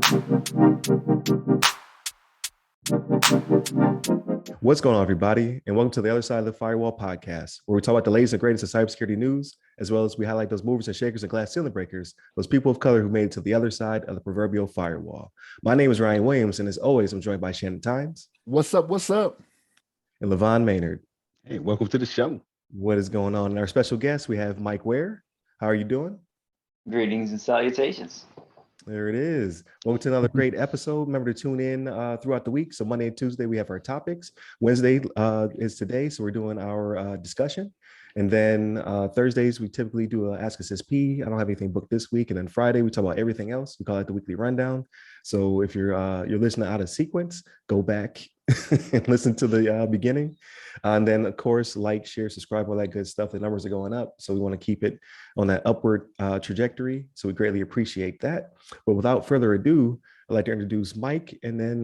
What's going on, everybody? And welcome to the Other Side of the Firewall podcast, where we talk about the latest and greatest of cybersecurity news, as well as we highlight those movers and shakers and glass ceiling breakers, those people of color who made it to the other side of the proverbial firewall. My name is Ryan Williams, and as always, I'm joined by Shannon Times. What's up? What's up? And LeVon Maynard. Hey, welcome to the show. What is going on? And our special guest, we have Mike Ware. How are you doing? Greetings and salutations. There it is. Welcome to another great episode. Remember to tune in throughout the week. So Monday and Tuesday, we have our topics. Wednesday is today. So we're doing our discussion. And then Thursdays, we typically do a Ask Us SP. I don't have anything booked this week. And then Friday, we talk about everything else. We call it the weekly rundown. So if you're listening out of sequence, go back and listen to the beginning. And then, of course, like, share, subscribe, all that good stuff. The numbers are going up. So we want to keep it on that upward trajectory. So we greatly appreciate that. But without further ado, I'd like to introduce Mike and then,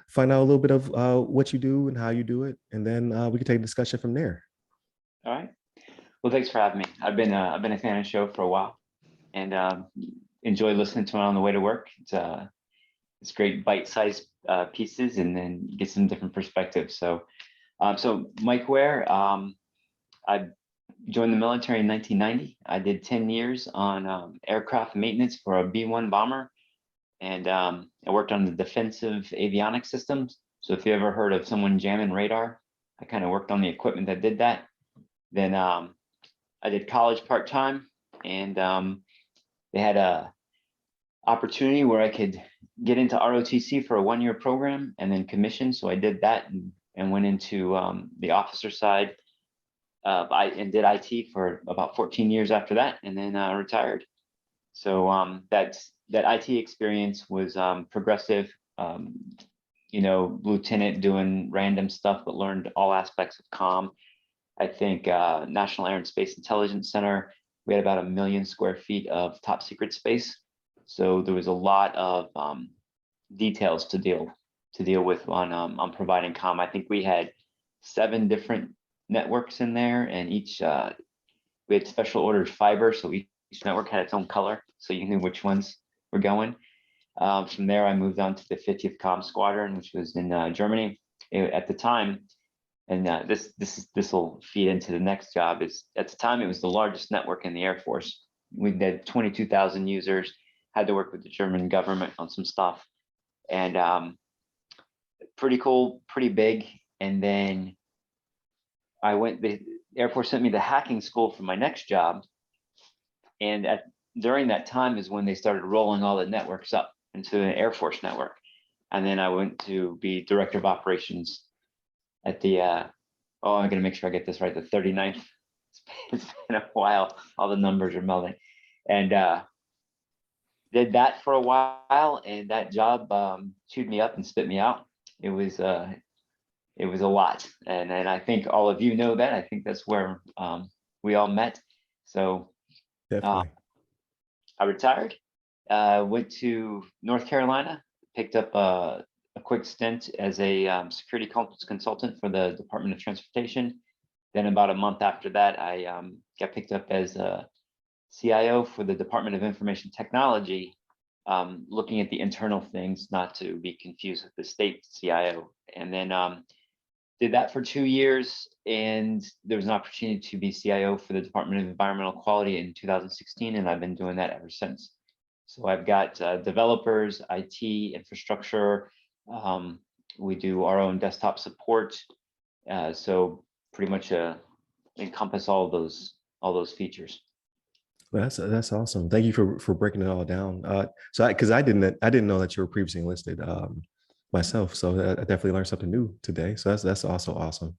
find out a little bit of what you do and how you do it. And then we can take a discussion from there. All right. Well, thanks for having me. I've been a fan of the show for a while and enjoy listening to it on the way to work. It's great bite-sized pieces, and then you get some different perspectives. So Mike Ware, I joined the military in 1990. I did 10 years on aircraft maintenance for a B-1 bomber, and I worked on the defensive avionics systems. So if you ever heard of someone jamming radar, I kind of worked on the equipment that did that. Then I did college part-time, and they had a opportunity where I could get into ROTC for a 1-year program and then commission. So I did that and went into the officer side. I did IT for about 14 years after that, and then retired. So that IT experience was progressive. Lieutenant doing random stuff, but learned all aspects of comm. I think National Air and Space Intelligence Center, we had about 1 million square feet of top secret space. So there was a lot of details to deal with on providing comm. I think we had 7 different networks in there, and each we had special ordered fiber, so each network had its own color, so you knew which ones were going. From there, I moved on to the 50th Comm Squadron, which was in Germany at the time. And this will feed into the next job. Is at the time it was the largest network in the Air Force. We had 22,000 users. Had to work with the German government on some stuff, and pretty cool, pretty big. And then the Air Force sent me to hacking school for my next job, and during that time is when they started rolling all the networks up into an Air Force network. And then I went to be director of operations at the I'm gonna make sure I get this right, the 39th. It's been a while, all the numbers are melding. And did that for a while, and that job chewed me up and spit me out. It was a lot, and I think all of you know that. I think that's where we all met. So Definitely. I retired, went to North Carolina, picked up a quick stint as a security consultant for the Department of Transportation. Then about a month after that, I got picked up as a CIO for the Department of Information Technology, looking at the internal things, not to be confused with the state CIO. And then did that for 2 years, and there was an opportunity to be CIO for the Department of Environmental Quality in 2016, and I've been doing that ever since. So I've got developers, IT, infrastructure. We do our own desktop support. So pretty much encompass all those features. Well, that's awesome. Thank you for breaking it all down. Because I didn't know that you were previously enlisted myself. So I definitely learned something new today. So that's also awesome.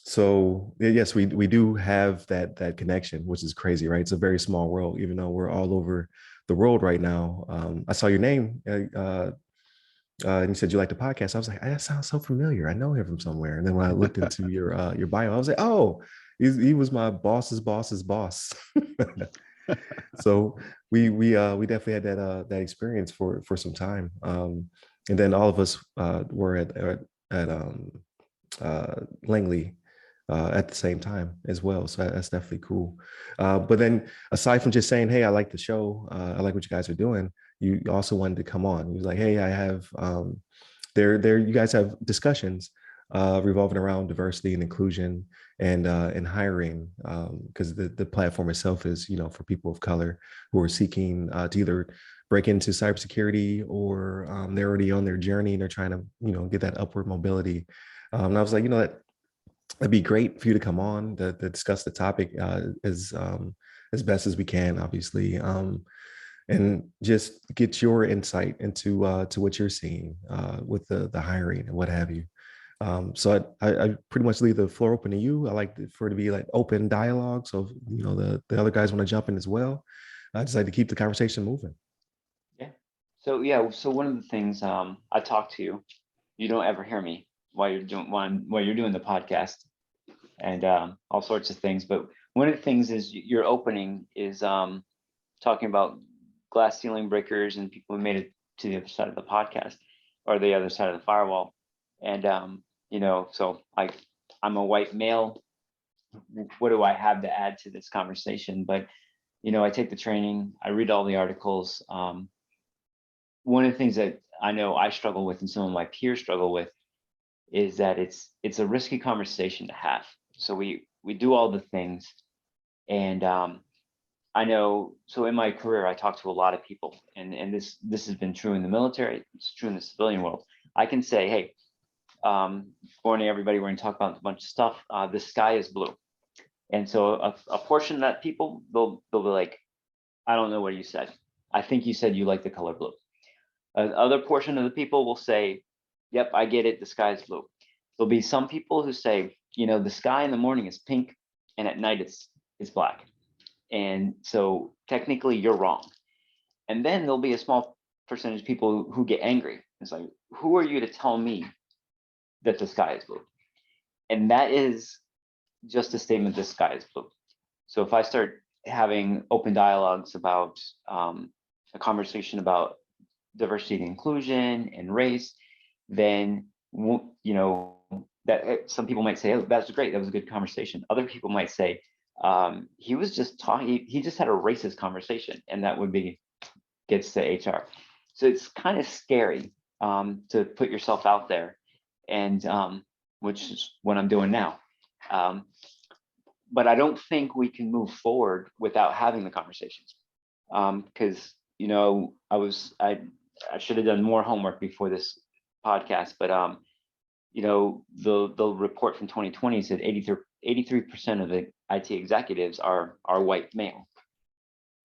So yes, we do have that connection, which is crazy, right? It's a very small world, even though we're all over the world right now. I saw your name, and you said you like the podcast. I was like, that sounds so familiar. I know him from somewhere. And then when I looked into your bio, I was like, oh, he was my boss's boss's boss. So we definitely had that experience for some time. And then all of us were at Langley at the same time as well. So that's definitely cool. But then aside from just saying, hey, I like the show, I like what you guys are doing, you also wanted to come on. You was like, hey, I have you guys have discussions revolving around diversity and inclusion and hiring, because the platform itself is, for people of color who are seeking to either break into cybersecurity or they're already on their journey and they're trying to, get that upward mobility. And I was like, that'd be great for you to come on to discuss the topic as best as we can, obviously, and just get your insight into to what you're seeing with the hiring and what have you. So I pretty much leave the floor open to you. I like for it to be like open dialogue. So, the other guys want to jump in as well. I just like to keep the conversation moving. Yeah. So one of the things I talk to you, you don't ever hear me while you're doing the podcast and all sorts of things. But one of the things is your opening is talking about glass ceiling breakers and people who made it to the other side of the podcast or the other side of the firewall. And so I'm a white male. What do I have to add to this conversation? But I take the training, I read all the articles. One of the things that I know I struggle with and some of my peers struggle with is that it's a risky conversation to have. So we do all the things, and I know. So in my career, I talk to a lot of people, and this has been true in the military. It's true in the civilian world. I can say, hey, morning everybody, we're going to talk about a bunch of stuff. The sky is blue, and so a portion of that people they'll be like, I don't know what you said. I think you said you like the color blue. Other portion of the people will say, yep, I get it. The sky is blue. There'll be some people who say, the sky in the morning is pink and at night it's black. And so technically you're wrong. And then there'll be a small percentage of people who get angry. It's like, who are you to tell me that the sky is blue? And that is just a statement, the sky is blue. So if I start having open dialogues about a conversation about diversity and inclusion and race, then that some people might say, oh, that's great, that was a good conversation. Other people might say, he was just talking, he just had a racist conversation, and that would be gets to HR. So it's kind of scary to put yourself out there, and which is what I'm doing now. But I don't think we can move forward without having the conversations, because I should have done more homework before this podcast, but the report from 2020 said 83% of the IT executives are white male,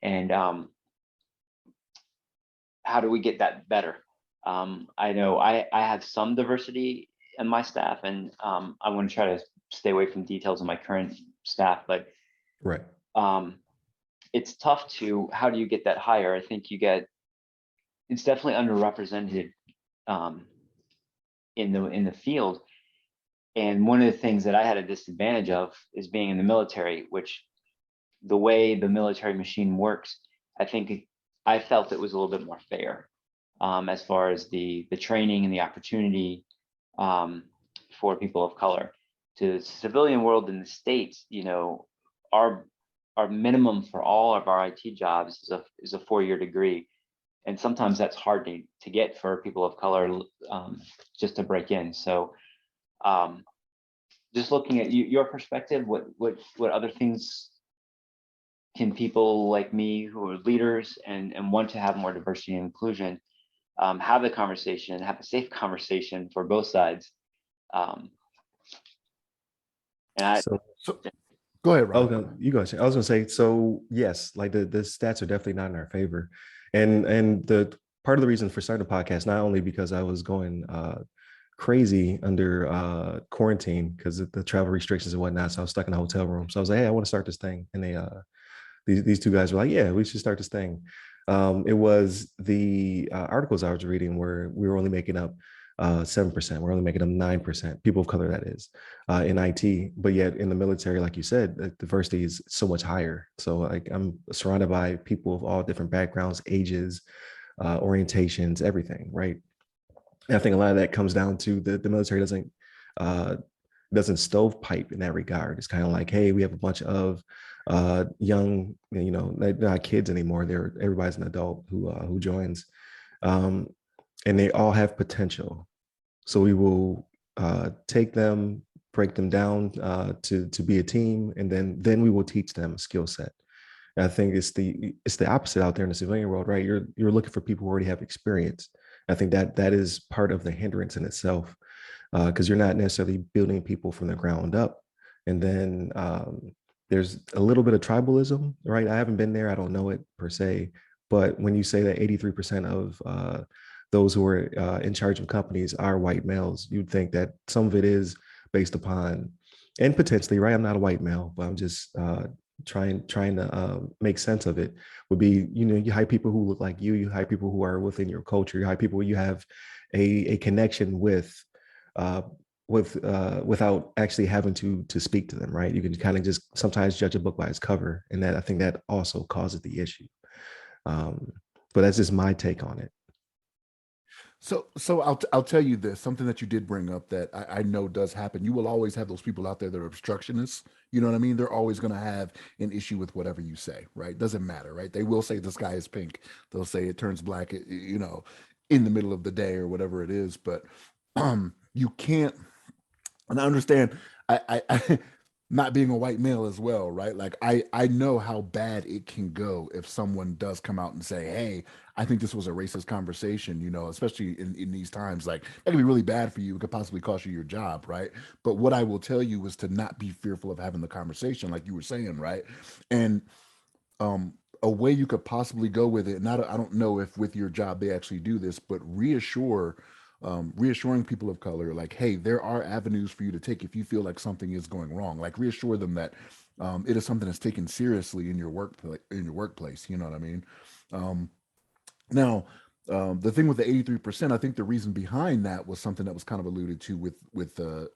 and how do we get that better? I know I have some diversity in my staff, and I want to try to stay away from details of my current staff, but right. It's tough to, how do you get that higher? I think it's definitely underrepresented in the field. And one of the things that I had a disadvantage of is being in the military, which the way the military machine works, I felt it was a little bit more fair as far as the training and the opportunity for people of color. To the civilian world in the States, our minimum for all of our IT jobs is a 4-year degree. And sometimes that's hard to get for people of color just to break in. So just looking at your perspective, what other things can people like me who are leaders and want to have more diversity and inclusion have the conversation, have a safe conversation for both sides? So go ahead, Rob. Oh, you go. I was gonna say, so yes, like the stats are definitely not in our favor, and the part of the reason for starting the podcast, not only because I was going crazy under quarantine because of the travel restrictions and whatnot, so I was stuck in a hotel room. So I was like, hey, I want to start this thing, and they these two guys were like, yeah, we should start this thing. It was the articles I was reading where we were only making up 7%. We're only making them 9%, people of color, that is, in IT. But yet in the military, like you said, the diversity is so much higher. So like I'm surrounded by people of all different backgrounds, ages, orientations, everything, right? And I think a lot of that comes down to the military doesn't doesn't stovepipe in that regard. It's kind of like, hey, we have a bunch of young, they're not kids anymore. Everybody's an adult who joins, and they all have potential. So we will take them, break them down to be a team, and then we will teach them a skill set. And I think it's the opposite out there in the civilian world, right? You're looking for people who already have experience. I think that is part of the hindrance in itself, because you're not necessarily building people from the ground up. And then there's a little bit of tribalism, right? I haven't been there, I don't know it per se, but when you say that 83% of those who are in charge of companies are white males, you'd think that some of it is based upon, and potentially, right? I'm not a white male, but I'm just trying to make sense of it. Would be, you hire people who look like you hire people who are within your culture, you hire people you have a connection with, without actually having to speak to them, right? You can kind of just sometimes judge a book by its cover, and that I think that also causes the issue. But that's just my take on it. So I'll tell you this, something that you did bring up that I know does happen. You will always have those people out there that are obstructionists. You know what I mean? They're always going to have an issue with whatever you say, right? Doesn't matter, right? They will say the sky is pink. They'll say it turns black, in the middle of the day or whatever it is. But you can't, and I understand, I not being a white male as well, right? Like I know how bad it can go if someone does come out and say, hey, I think this was a racist conversation, especially in these times. Like, that could be really bad for you. It could possibly cost you your job, right? But what I will tell you is to not be fearful of having the conversation, like you were saying, right? And a way you could possibly go with it, and I don't know if with your job they actually do this, but reassuring people of color, like, hey, there are avenues for you to take if you feel like something is going wrong. Like, reassure them that it is something that's taken seriously in your workplace. You know what I mean? Now, the thing with the 83%, I think the reason behind that was something that was kind of alluded to with the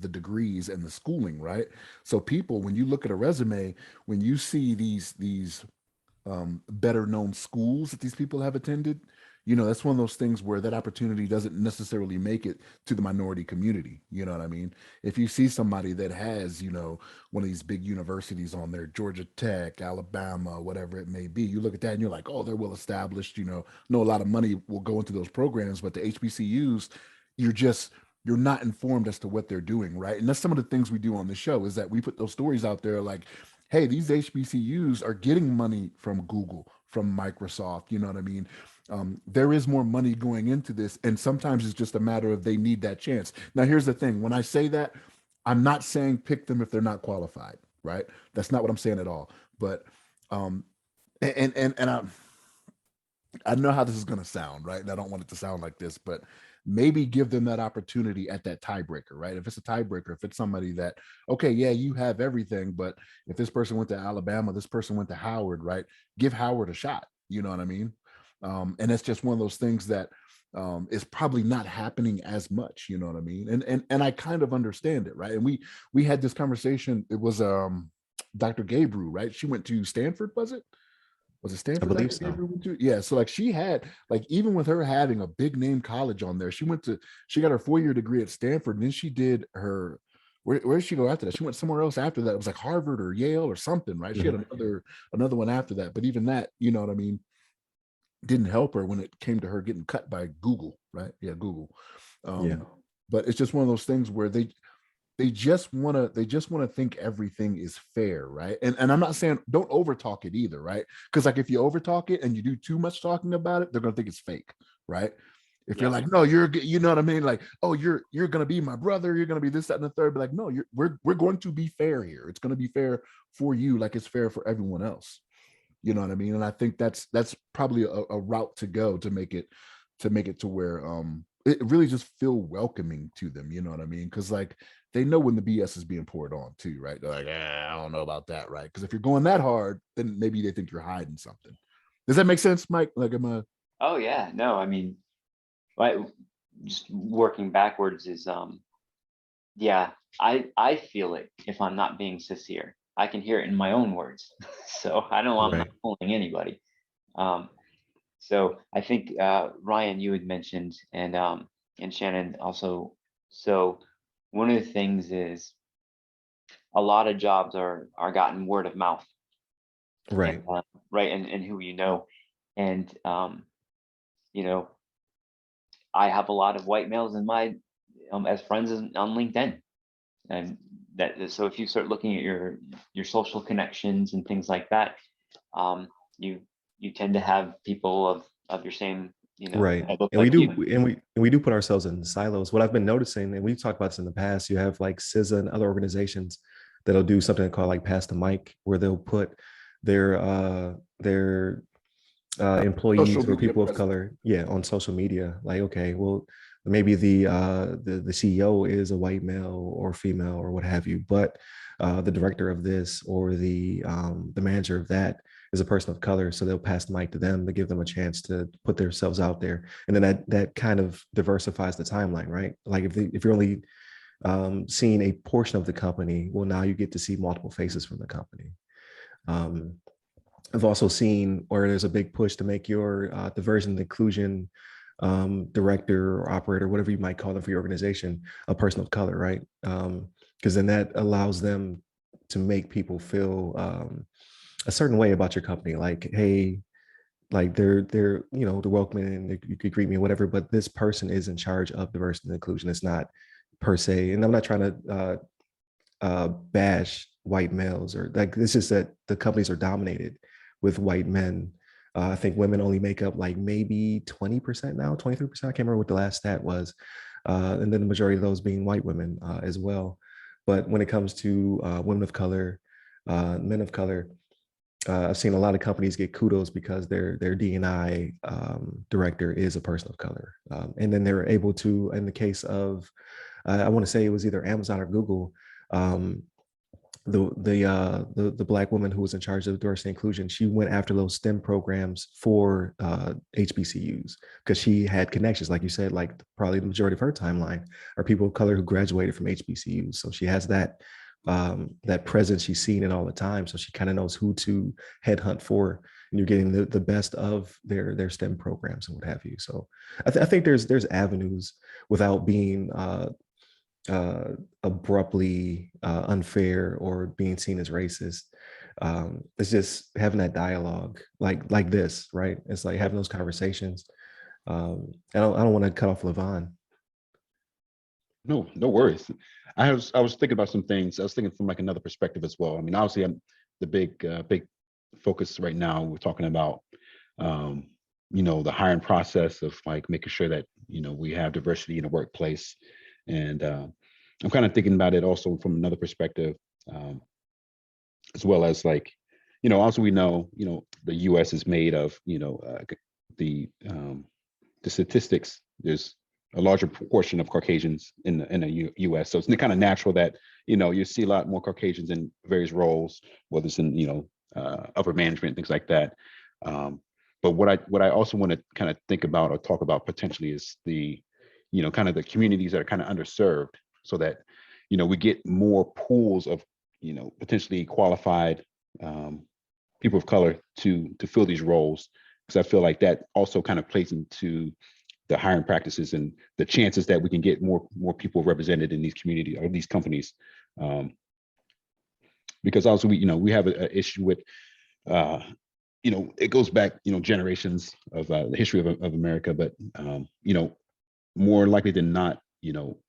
degrees and the schooling, right? So people, when you look at a resume, when you see these better known schools that these people have attended, that's one of those things where that opportunity doesn't necessarily make it to the minority community. You know what I mean? If you see somebody that has, one of these big universities on there, Georgia Tech, Alabama, whatever it may be, you look at that and you're like, oh, they're well established, know a lot of money will go into those programs, but the HBCUs, you're not informed as to what they're doing, right? And that's some of the things we do on the show, is that we put those stories out there like, hey, these HBCUs are getting money from Google, from Microsoft, you know what I mean? There is more money going into this, and sometimes it's just a matter of they need that chance. Now, here's the thing. When I say that, I'm not saying pick them if they're not qualified, right? That's not what I'm saying at all. But I know how this is going to sound, right? And I don't want it to sound like this, but maybe give them that opportunity at that tiebreaker, right? If it's a tiebreaker, if it's somebody that, okay, yeah, you have everything, but if this person went to Alabama, this person went to Howard, right? Give Howard a shot. You know what I mean? And it's just one of those things that is probably not happening as much. You know what I mean? And I kind of understand it, right? And we had this conversation. It was Dr. Gabriel, right? She went to Stanford, was it Stanford? I believe so. Yeah. So like she had, like, even with her having a big name college on there, she got her 4-year degree at Stanford, and then she did her, where did she go after that? She went somewhere else after that. It was like Harvard or Yale or something, right? She had another one after that. But even that, you know what I mean, didn't help her when it came to her getting cut by Google, right? Yeah, Google. But it's just one of those things where they just want to think everything is fair, right? And I'm not saying don't overtalk it either, right? Because like if you overtalk it and you do too much talking about it, they're gonna think it's fake, right? If you're like, no, you know what I mean? Like, oh, you're gonna be my brother, you're gonna be this, that, and the third. But like, no, we're going to be fair here. It's gonna be fair for you, like it's fair for everyone else. You know what I mean? And I think that's probably a route to go to make it to where it really just feel welcoming to them. You know what I mean? Because like they know when the BS is being poured on too, right? They're like, I don't know about that, right? Because if you're going that hard, then maybe they think you're hiding something. Does that make sense, Mike? Like, Oh yeah, no, I mean, just working backwards is yeah, I feel it if I'm not being sincere. I can hear it in my own words. So I'm not fooling anybody. So I think Ryan, you had mentioned, and Shannon also. So one of the things is a lot of jobs are gotten word of mouth, Right. right, and who you know, and you know, I have a lot of white males in my as friends on LinkedIn, and that so if you start looking at your social connections and things like that, you tend to have people of your same, Right. that look And we like do, you. and we do put ourselves in silos. What I've been noticing, and we've talked about this in the past, you have like CISA and other organizations that'll do something called like pass the mic, where they'll put their employees Social who are media people of presence. color, yeah, on social media. Like, okay, well, maybe the CEO is a white male or female or what have you, but the director of this or the manager of that is a person of color. So they'll pass the mic to them to give them a chance to put themselves out there, and then that kind of diversifies the timeline, right? Like if you're only seeing a portion of the company, well, now you get to see multiple faces from the company. Um, I've also seen where there's a big push to make your diversion and inclusion director or operator, whatever you might call them for your organization, a person of color, right? Because then that allows them to make people feel a certain way about your company, like, hey, like they're they're welcoming and you could greet me, whatever. But this person is in charge of diversity and inclusion. It's not per se, and I'm not trying to bash white males or like this is that the companies are dominated with white men. I think women only make up like maybe 20% now, 23%. I can't remember what the last stat was. And then the majority of those being white women as well. But when it comes to women of color, men of color, I've seen a lot of companies get kudos because their D&I director is a person of color. And then they're able to, in the case of, I want to say it was either Amazon or Google, um, the black woman who was in charge of diversity and inclusion, she went after those STEM programs for HBCUs because she had connections, like you said, like probably the majority of her timeline are people of color who graduated from HBCUs. So she has that that presence. She's seen it all the time, so she kind of knows who to headhunt for, and you're getting the best of their STEM programs and what have you. So I think there's avenues without being abruptly unfair or being seen as racist. It's just having that dialogue like this, right? It's like having those conversations. I don't want to cut off LeVon. No, no worries. I was thinking about some things. I was thinking from like another perspective as well. I mean, obviously, I'm the big focus right now. We're talking about, the hiring process of like making sure that we have diversity in the workplace, and I'm kind of thinking about it also from another perspective, as well as like, also we know, the U.S. is made of, the statistics. There's a larger proportion of Caucasians in the U.S. So it's kind of natural that you see a lot more Caucasians in various roles, whether it's in upper management, things like that. But what I also want to kind of think about or talk about potentially is the kind of the communities that are kind of underserved, so that we get more pools of potentially qualified people of color to fill these roles, because I feel like that also kind of plays into the hiring practices and the chances that we can get more people represented in these communities or these companies. Because also we have an issue with it goes back generations of the history of America, but more likely than not,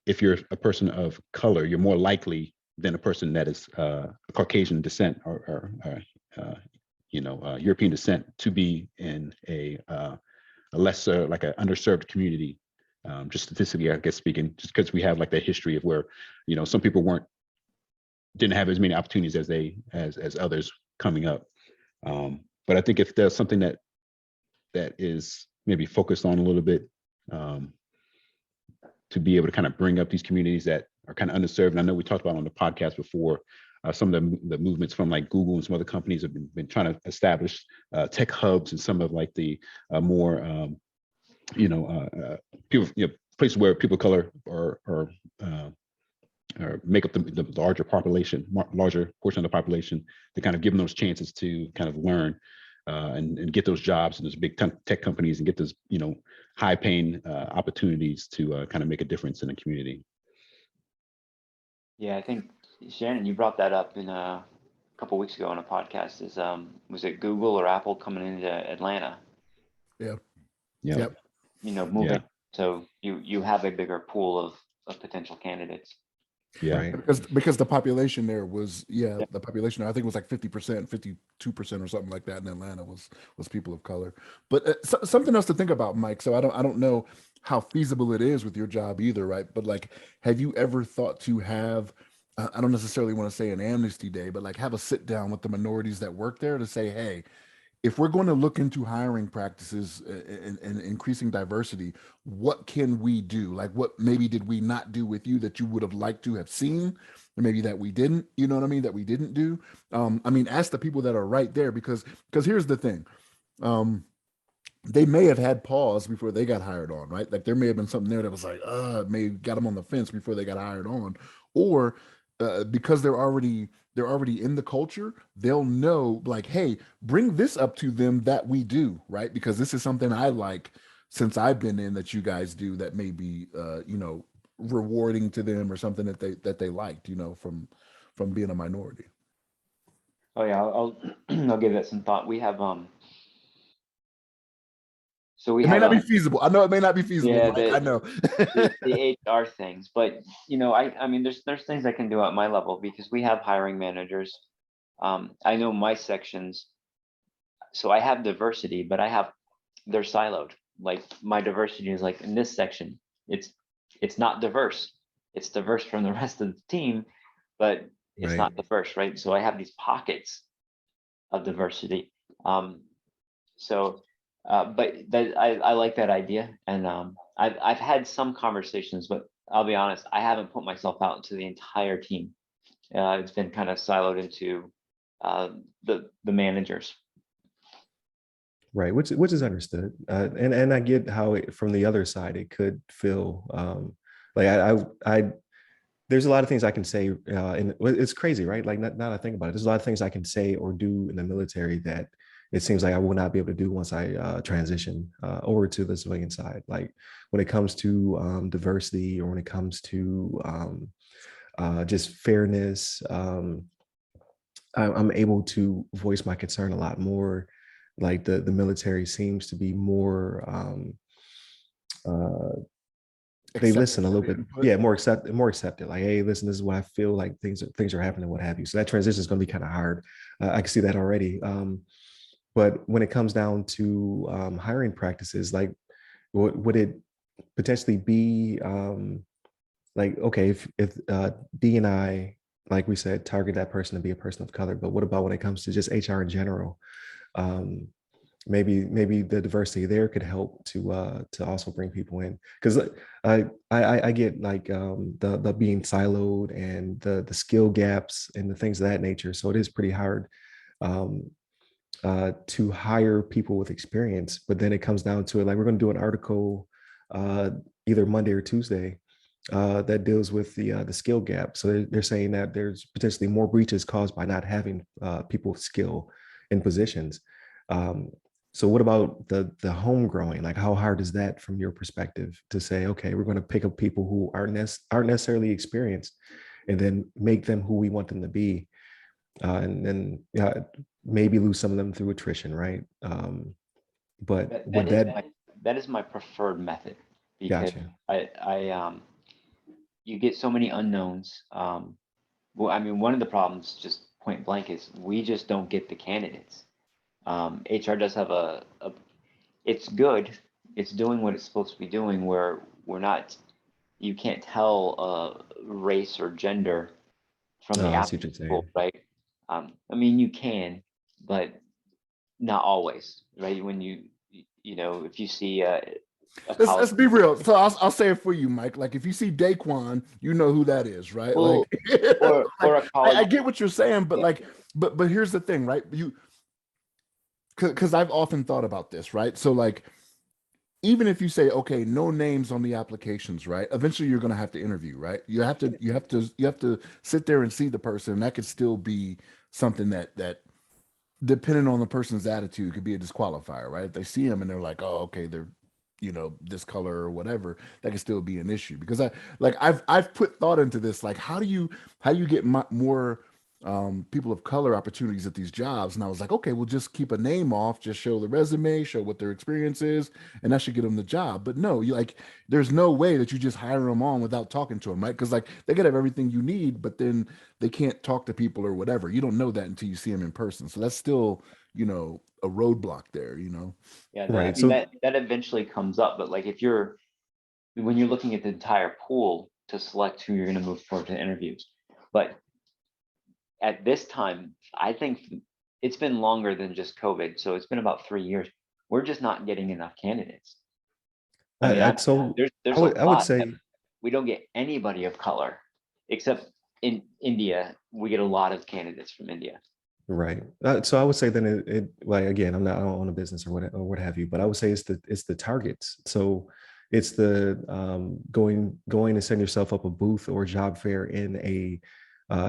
if you're a person of color, you're more likely than a person that is Caucasian descent or European descent to be in a lesser, like an underserved community, just statistically, I guess speaking, just because we have like that history of where, some people didn't have as many opportunities as others coming up. But I think if there's something that is maybe focused on a little bit, to be able to kind of bring up these communities that are kind of underserved. And I know we talked about on the podcast before, some of the movements from like Google and some other companies have been trying to establish tech hubs and some of like the more people, places where people of color or make up the larger portion of the population, to kind of give them those chances to kind of learn and get those jobs in those big tech companies and get those high paying opportunities to kind of make a difference in the community. Yeah, I think Shannon, you brought that up in a couple weeks ago on a podcast. Is was it Google or Apple coming into Atlanta? Yeah. Yeah. Yep. Moving. So you have a bigger pool of potential candidates. Yeah. Right. Because the population there was Yeah. the population I think was like 50%, 52% or something like that in Atlanta was people of color. But something else to think about, Mike. So I don't know how feasible it is with your job either, right? But like, have you ever thought to have I don't necessarily want to say an amnesty day, but like have a sit down with the minorities that work there to say, hey, if we're going to look into hiring practices and increasing diversity, what can we do? Like, what maybe did we not do with you that you would have liked to have seen, or maybe that we didn't? You know what I mean? That we didn't do. I mean, ask the people that are right there because here's the thing. They may have had pause before they got hired on, right? Like there may have been something there that was like, may got them on the fence before they got hired on, or because they're already in the culture, they'll know like, hey, bring this up to them that we do, right? Because this is something I like since I've been in that you guys do that may be, rewarding to them or something that they liked, from being a minority. Oh yeah, I'll I'll give that some thought. We have so we It may have not be feasible. I know it may not be feasible, yeah, Mike. I know. the HR things, but I mean there's things I can do at my level because we have hiring managers. I know my sections, so I have diversity, but they're siloed. Like my diversity is like in this section, it's not diverse. It's diverse from the rest of the team, but it's Right. not diverse, right? So I have these pockets of diversity. Um, so, but I like that idea, and I've had some conversations, but I'll be honest, I haven't put myself out into the entire team. It's been kind of siloed into uh, the managers. Right, which is understood, and I get how from the other side it could feel like I there's a lot of things I can say, and it's crazy, right? Like now that I think about it, there's a lot of things I can say or do in the military that it seems like I will not be able to do once I transition over to the civilian side. Like when it comes to diversity or when it comes to just fairness, I'm able to voice my concern a lot more. Like the military seems to be more uh, they listen a little bit, yeah, more accepted. Like, hey, listen, this is what I feel like things are happening, what have you. So that transition is going to be kind of hard. I can see that already. But when it comes down to hiring practices, like, would it potentially be like, okay, if D&I, like we said, target that person to be a person of color, but what about when it comes to just HR in general? Um, maybe the diversity there could help to also bring people in, because I get like the being siloed and the skill gaps and the things of that nature. So it is pretty hard um, to hire people with experience. But then it comes down to it, like we're going to do an article either Monday or Tuesday that deals with the skill gap. So they're saying that there's potentially more breaches caused by not having people with skill in positions. Um, so what about the home growing? Like how hard is that from your perspective to say, okay, we're going to pick up people who aren't necessarily experienced and then make them who we want them to be. And then maybe lose some of them through attrition, right? But would That is my preferred method because gotcha. I you get so many unknowns. Well, I mean, one of the problems, just point blank, is we just don't get the candidates. HR does have it's good. It's doing what it's supposed to be doing. Where we're not, you can't tell race or gender from the Oh, I see what applicant you're pool, saying. right? I mean, you can, but not always, right? When if you see a college, Let's be real. So I'll say it for you, Mike. Like if you see Daquan, you know who that is, right? Like, well, or a I college, get what you're saying, but yeah, like, but here's the thing, right? Because I've often thought about this, right? So like, even if you say, okay, no names on the applications, right? Eventually you're gonna have to interview, right? You have to sit there and see the person, and that could still be something that depending on the person's attitude could be a disqualifier, right? If they see him and they're like, oh, okay, this color or whatever, that can still be an issue. Because I've put thought into this, like how do you get more people of color opportunities at these jobs? And I was like, okay, we'll just keep a name off, just show the resume, show what their experience is, and that should get them the job. But no, there's no way that you just hire them on without talking to them, right? Because like they could have everything you need, but then they can't talk to people or whatever. You don't know that until you see them in person. So that's still, a roadblock there, Yeah, Right. I mean, So that eventually comes up, but like when you're looking at the entire pool to select who you're going to move forward to interviews, but at this time, I think it's been longer than just COVID. So it's been about 3 years. We're just not getting enough candidates. I mean, so there's I a would lot say that we don't get anybody of color, except in India, we get a lot of candidates from India. right. So I would say then it like again, I don't own a business or what have you, but I would say it's the targets. So it's the going and setting yourself up a booth or job fair in a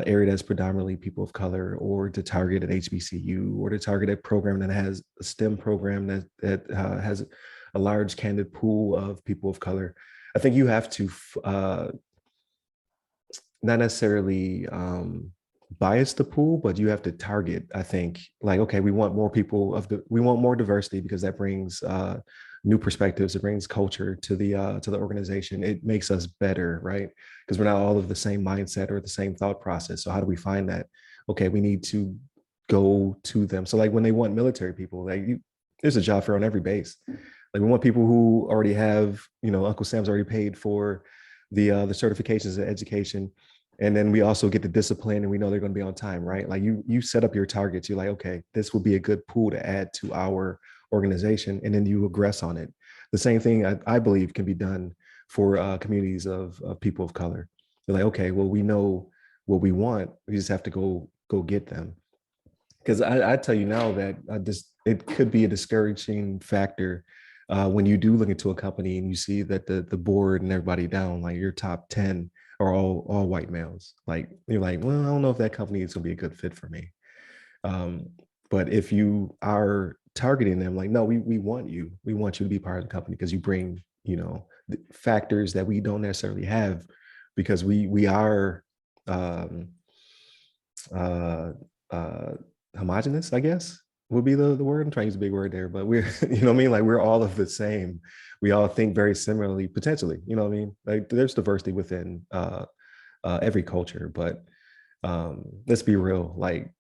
area that's predominantly people of color, or to target an HBCU, or to target a program that has a STEM program that has a large candidate pool of people of color. I think you have to not necessarily bias the pool, but you have to target. I think like, okay, we want more people we want more diversity because that brings new perspectives. It brings culture to the organization. It makes us better, right? Because we're not all of the same mindset or the same thought process. So how do we find that? Okay, we need to go to them. So like when they want military people, there's a job fair on every base. Like we want people who already have, Uncle Sam's already paid for the certifications and education. And then we also get the discipline, and we know they're going to be on time, right? Like you set up your targets. You're like, okay, this will be a good pool to add to our organization, and then you aggress on it. The same thing I believe can be done for communities of people of color. They're like, okay, well, we know what we want. We just have to go get them. Because I tell you now that it could be a discouraging factor when you do look into a company and you see that the board and everybody down, like your top 10 are all white males. Like you're like, well, I don't know if that company is gonna be a good fit for me. But if you are targeting them, like, no, we want you. We want you to be part of the company because you bring, factors that we don't necessarily have, because we are uh, uh, homogenous, I guess would be the word. I'm trying to use a big word there, but we're, you know what I mean? Like we're all of the same. We all think very similarly, potentially, you know what I mean? Like there's diversity within every culture, but let's be real, like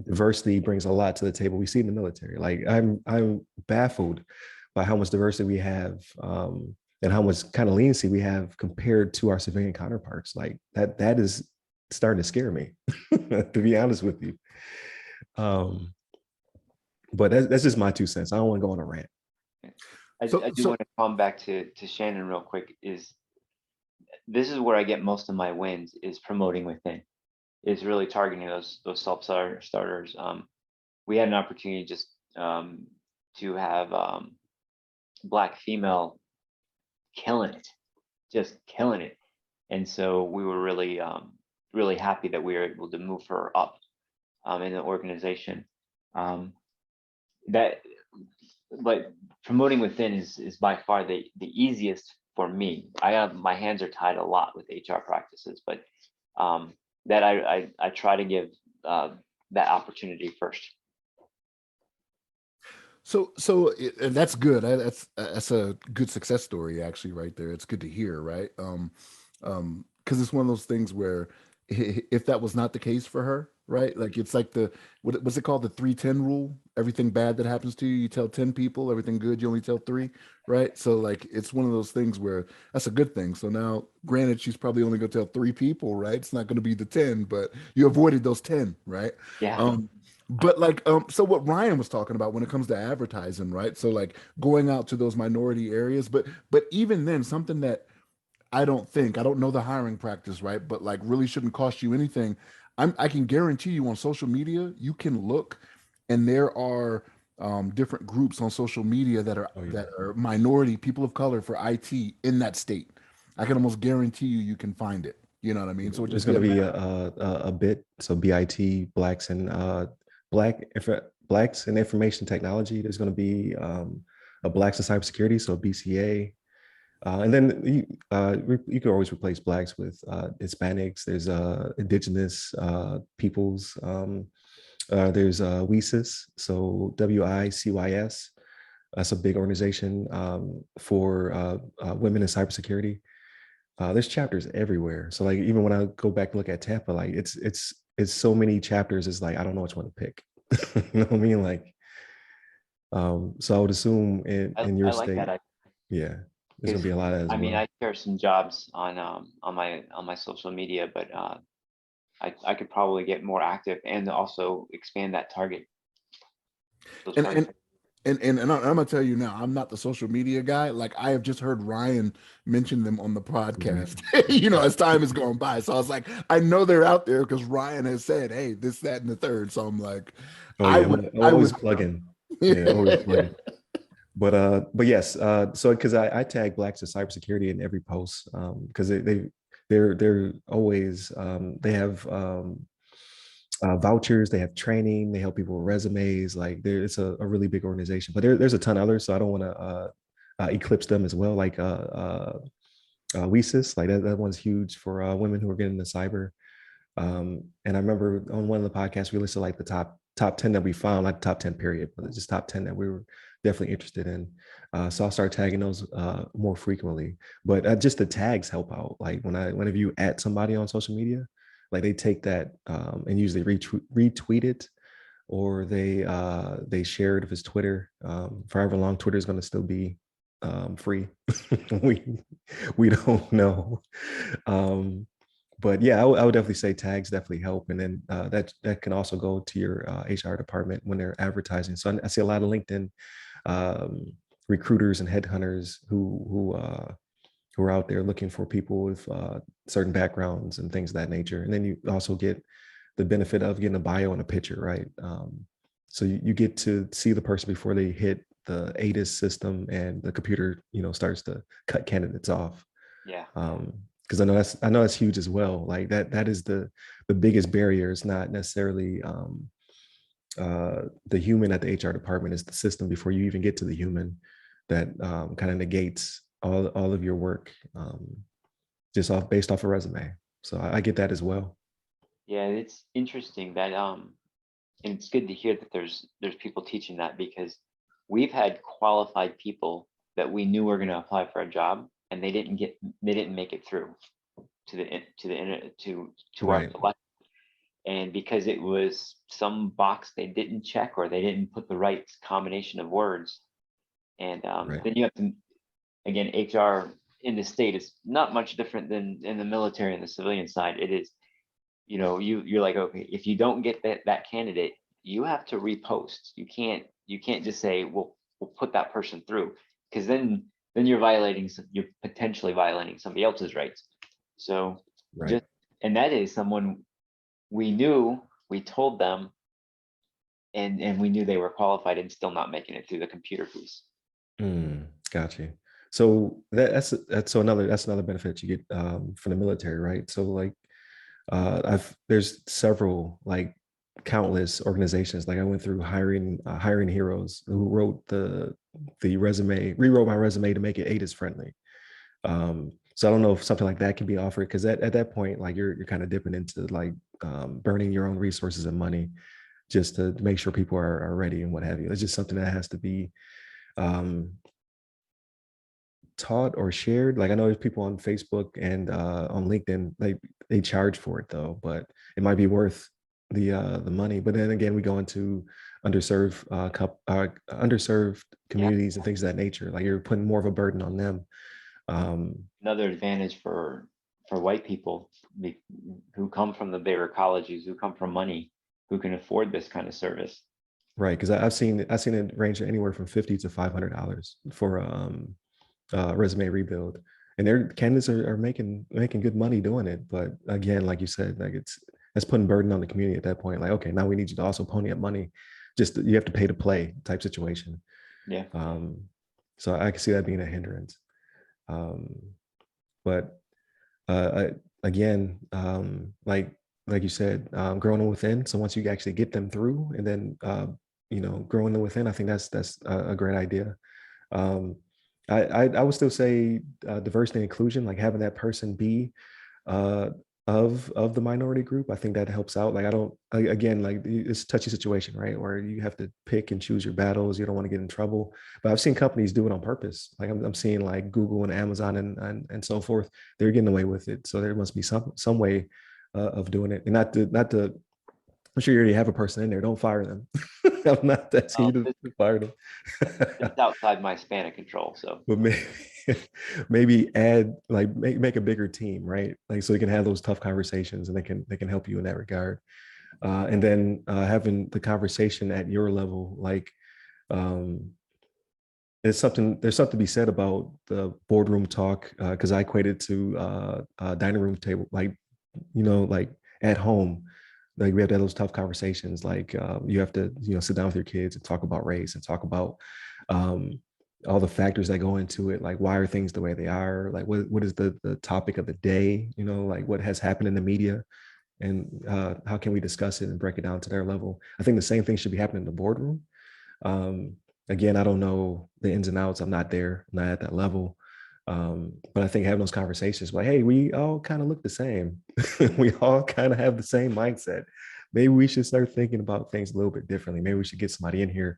diversity brings a lot to the table. We see in the military. Like I'm baffled by how much diversity we have, and how much kind of leniency we have compared to our civilian counterparts. Like that is starting to scare me, to be honest with you. But that's just my 2 cents. I don't want to go on a rant. I do want to come back to Shannon real quick. This is where I get most of my wins, is promoting within, is really targeting those self-starters. We had an opportunity just to have Black female killing it, just killing it. And so we were really, really happy that we were able to move her up in the organization. But promoting within is by far the easiest for me. My hands are tied a lot with HR practices, but that I try to give that opportunity first. And that's good. That's a good success story, actually, right there. It's good to hear, right? Because it's one of those things where if that was not the case for her, right? Like it's like what's it called? The 3-10 rule. Everything bad that happens to you, you tell 10 people. Everything good, you only tell 3, right? So like it's one of those things where that's a good thing. So now, granted, she's probably only going to tell 3 people, right? It's not going to be the 10, but you avoided those 10, right? Yeah. But like, so what Ryan was talking about when it comes to advertising, right? So like going out to those minority areas, but even then, something that I don't know the hiring practice, right? But like really shouldn't cost you anything. I can guarantee you on social media, you can look, and there are different groups on social media that are minority people of color for IT in that state. I can almost guarantee you can find it. You know what I mean? So There's going to be a bit. So BIT, Blacks and Blacks in Information Technology. There's going to be a Blacks in Cybersecurity, so BCA. And then you can always replace Blacks with Hispanics. There's indigenous peoples. There's WICIS, so WICYS. That's a big organization for women in cybersecurity. There's chapters everywhere. So like even when I go back and look at Tampa, like it's so many chapters. It's like I don't know which one to pick. You know what I mean? Like, so I would assume in your I like state, that. yeah, there's gonna be a lot as I mean, well. I share some jobs on my social media, but I could probably get more active and also expand that target. Those And targets. and I'm gonna tell you now, I'm not the social media guy. Like I have just heard Ryan mention them on the podcast, you know, as time has gone by. So I was like, I know they're out there because Ryan has said, hey, this, that, and the third. So I'm like, Oh yeah, I'm always plugging. Yeah, always plugging. But yes, so because I tag Blacks in cybersecurity in every post, because they're always they have vouchers, they have training, they help people with resumes. Like it's a really big organization, but there's a ton of others, so I don't want to eclipse them as well. Like WICIS, like that one's huge for women who are getting into cyber. And I remember on one of the podcasts we listed like the top 10 that we found, not top 10 period, but just top 10 that we were definitely interested in. So I'll start tagging those more frequently. But just the tags help out. Like whenever you add somebody on social media, like they take that and usually retweet it, or they share it if it's Twitter. For however long Twitter is going to still be free. we don't know. But yeah, I would definitely say tags definitely help, and then that can also go to your HR department when they're advertising. So I see a lot of LinkedIn recruiters and headhunters who are out there looking for people with certain backgrounds and things of that nature. And then you also get the benefit of getting a bio and a picture, right? So you get to see the person before they hit the ATIS system and the computer, starts to cut candidates off. Yeah. Because I know that's huge as well. Like that is the biggest barrier. It's not necessarily the human at the HR department. Is the system before you even get to the human that kind of negates all of your work just based off a resume. So I get that as well. Yeah, it's interesting that and it's good to hear that there's people teaching that, because we've had qualified people that we knew were going to apply for a job and they didn't make it through to our Right. selection. And because it was some box they didn't check, or they didn't put the right combination of words. And Right. then you have to, again, HR in the state is not much different than in the military and the civilian side. It is, you're like, okay, if you don't get that candidate, you have to repost. You can't just say, we'll put that person through, because then you're potentially violating somebody else's rights. So Right. and that is someone we knew, we told them, and we knew they were qualified, and still not making it through the computer piece. Got you. So that's another benefit you get from the military, right? So like there's several, like countless organizations. Like I went through hiring heroes who wrote the resume, rewrote my resume to make it ATIS friendly. So I don't know if something like that can be offered, because at that point, like you're kind of dipping into like burning your own resources and money just to make sure people are ready and what have you. It's just something that has to be taught or shared. Like I know there's people on Facebook and on LinkedIn, they charge for it though, but it might be worth the money. But then again, we go into underserved underserved communities and things of that nature. Like you're putting more of a burden on them. Another advantage for white people who come from the bigger colleges, who come from money, who can afford this kind of service. Right, because I've seen it range anywhere from $50 to $500 for resume rebuild, and their candidates are making good money doing it. But again, like you said, like that's putting burden on the community at that point. Like, okay, now we need you to also pony up money, just you have to pay to play type situation. Yeah. So I can see that being a hindrance. But again, like you said, growing them within. So once you actually get them through, and then growing them within, I think that's a great idea. I would still say diversity and inclusion, like having that person be uh, of the minority group. I think that helps out. Like I don't, again, like it's a touchy situation, right? Where you have to pick and choose your battles. You don't want to get in trouble. But I've seen companies do it on purpose. Like I'm seeing like Google and Amazon and so forth. They're getting away with it. So there must be some way of doing it, and not to. I'm sure you already have a person in there. Don't fire them. I'm not asking you to fire them. It's outside my span of control. So, But maybe, maybe add like make a bigger team, right? Like so you can have those tough conversations and they can help you in that regard. And then having the conversation at your level, like um, there's something to be said about the boardroom talk because I equate it to dining room table, like like at home. Like we have to have those tough conversations. Like you have to, sit down with your kids and talk about race and talk about um, all the factors that go into it. Like why are things the way they are? Like what is the topic of the day? Like what has happened in the media, and how can we discuss it and break it down to their level? I think the same thing should be happening in the boardroom. Um, Again, I don't know the ins and outs. I'm not there, I'm not at that level. But I think having those conversations, like, hey, we all kind of look the same. We all kind of have the same mindset. Maybe we should start thinking about things a little bit differently. Maybe we should get somebody in here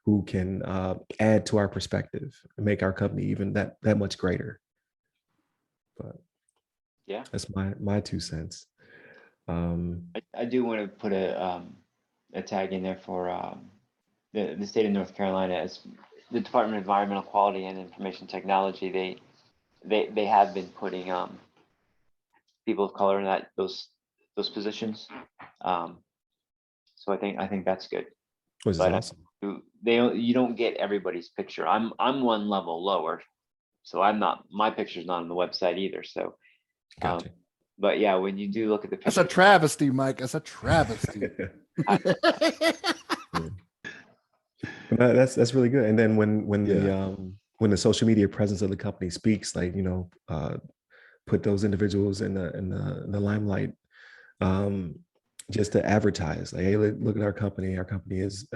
who can add to our perspective and make our company even that much greater. But yeah, that's my 2 cents. I do want to put a tag in there for the state of North Carolina as the Department of Environmental Quality and Information Technology. They have been putting people of color in those positions. So I think that's good. Which is But awesome. you don't get everybody's picture. I'm one level lower, so my picture's not on the website either. So, Gotcha. but yeah, when you do look at the That's a picture, travesty, Mike. That's a travesty. But that's really good. And then Yeah. when the social media presence of the company speaks, like put those individuals in the limelight, just to advertise, like, hey, look at our company. Our company is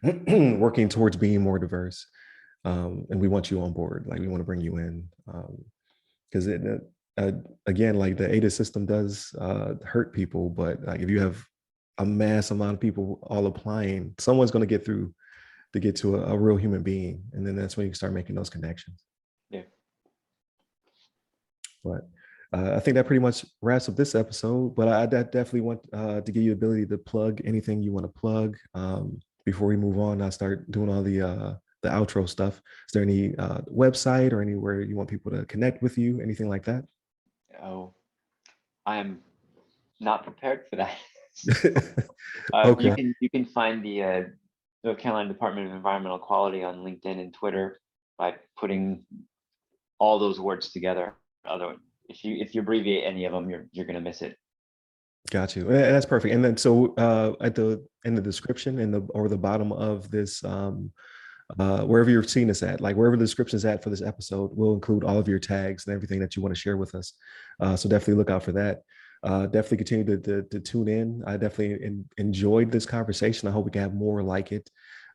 working towards being more diverse, and we want you on board. Like we want to bring you in, because again, like the ADA system does hurt people, but like if you have a mass amount of people all applying, someone's going to get through to get to a real human being, and then that's when you start making those connections. yeah. But I think that pretty much wraps up this episode. But I definitely want to give you the ability to plug anything you want to plug before we move on. I start doing all the outro stuff. Is there any website or anywhere you want people to connect with you? Anything like that? Oh, I am not prepared for that. Okay. You can find the North Carolina Department of Environmental Quality on LinkedIn and Twitter by putting all those words together. Otherwise, if you abbreviate any of them, you're gonna miss it. Got you. And that's perfect. And then so in the description or the bottom of this wherever you're seeing this at, like wherever the description is at for this episode, we'll include all of your tags and everything that you want to share with us. So definitely look out for that. Definitely continue to tune in. I definitely enjoyed this conversation. I hope we can have more like it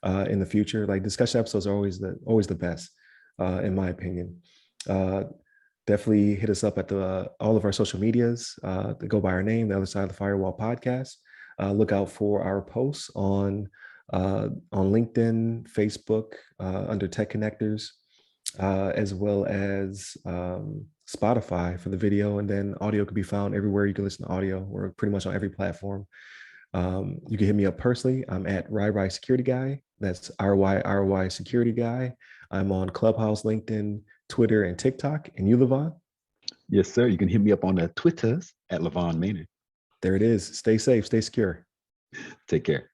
in the future. Like discussion episodes are always the best, in my opinion. Definitely hit us up at all of our social medias that go by our name, The Other Side of the Firewall Podcast. Look out for our posts on LinkedIn, Facebook, under Tech Connectors, as well as Spotify for the video. And then audio can be found everywhere you can listen to audio. We're pretty much on every platform. You can hit me up personally. I'm at RY Security Guy. That's RY Security Guy. I'm on Clubhouse, LinkedIn, Twitter, and TikTok. And you, LeVon? Yes, sir. You can hit me up on the Twitters at LeVon Maynard. There it is. Stay safe, stay secure. Take care.